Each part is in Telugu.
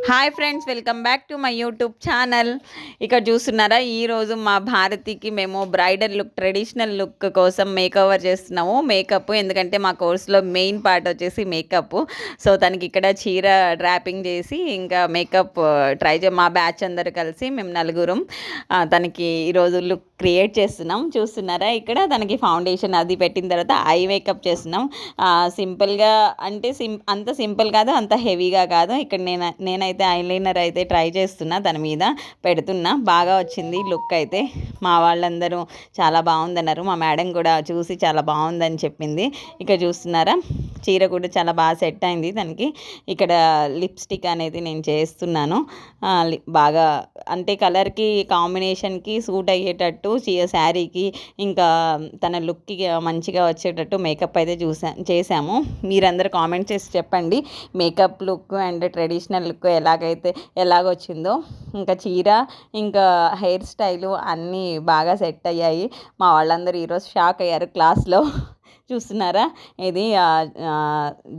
Hi friends, welcome back to my YouTube channel. ఇక్కడ చూస్తున్నారా, ఈరోజు మా భారతికి మేము బ్రైడల్ లుక్, ట్రెడిషనల్ లుక్ కోసం మేకఓవర్ చేస్తున్నాము. మేకప్ ఎందుకంటే మా కోర్స్లో మెయిన్ పార్ట్ వచ్చేసి మేకప్. సో తనకి ఇక్కడ చీర డ్రాపింగ్ చేసి ఇంకా మేకప్ మా బ్యాచ్ అందరు కలిసి మేము నలుగురం తనకి ఈరోజు లుక్ క్రియేట్ చేస్తున్నాం. చూస్తున్నారా, ఇక్కడ తనకి ఫౌండేషన్ అది పెట్టిన తర్వాత ఐ మేకప్ చేస్తున్నాం. సింపుల్గా అంటే అంత సింపుల్ కాదు, అంత హెవీగా కాదు. ఇక్కడ నేనైతే ఐలైనర్ అయితే ట్రై చేస్తున్నా, దాని మీద పెడుతున్నా. బాగా వచ్చింది లుక్ అయితే. మా వాళ్ళందరూ చాలా బాగుందన్నారు. మా మేడం కూడా చూసి చాలా బాగుందని చెప్పింది. ఇక్కడ చూస్తున్నారా, చీర కూడా చాలా బాగా సెట్ అయింది తనకి. ఇక్కడ లిప్స్టిక్ అనేది నేను చేస్తున్నాను. బాగా అంటే కలర్కి కాంబినేషన్కి సూట్ అయ్యేటట్టు శారీకి ఇంకా తన లుక్కి మంచిగా వచ్చేటట్టు మేకప్ అయితే చేసాము. మీరందరూ కామెంట్ చేసి చెప్పండి makeup look and traditional look ఎలాగొచ్చిందో. ఇంకా చీర ఇంకా హెయిర్ స్టైలు అన్నీ బాగా సెట్ అయ్యాయి. మా వాళ్ళందరూ ఈరోజు షాక్ అయ్యారు క్లాస్లో. చూస్తున్నారా, ఇది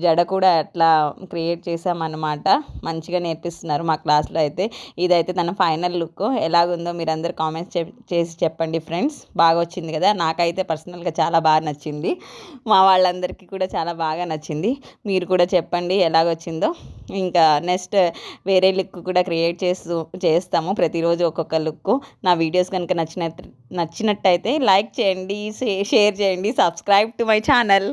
జడ కూడా అట్లా క్రియేట్ చేసామన్నమాట. మంచిగా నేర్పిస్తున్నారు మా క్లాస్లో అయితే. ఇదైతే తన ఫైనల్ లుక్. ఎలాగుందో మీరు అందరు కామెంట్స్ చేసి చెప్పండి ఫ్రెండ్స్. బాగా వచ్చింది కదా, నాకైతే పర్సనల్గా చాలా బాగా నచ్చింది. మా వాళ్ళందరికీ కూడా చాలా బాగా నచ్చింది. మీరు కూడా చెప్పండి ఎలాగొచ్చిందో. ఇంకా నెక్స్ట్ వేరే లుక్ కూడా క్రియేట్ చేస్తాము ప్రతిరోజు ఒక్కొక్క లుక్. నా వీడియోస్ కనుక నచ్చినట్టయితే లైక్ చేయండి, షేర్ చేయండి, సబ్స్క్రైబ్ టు మై ఛానల్.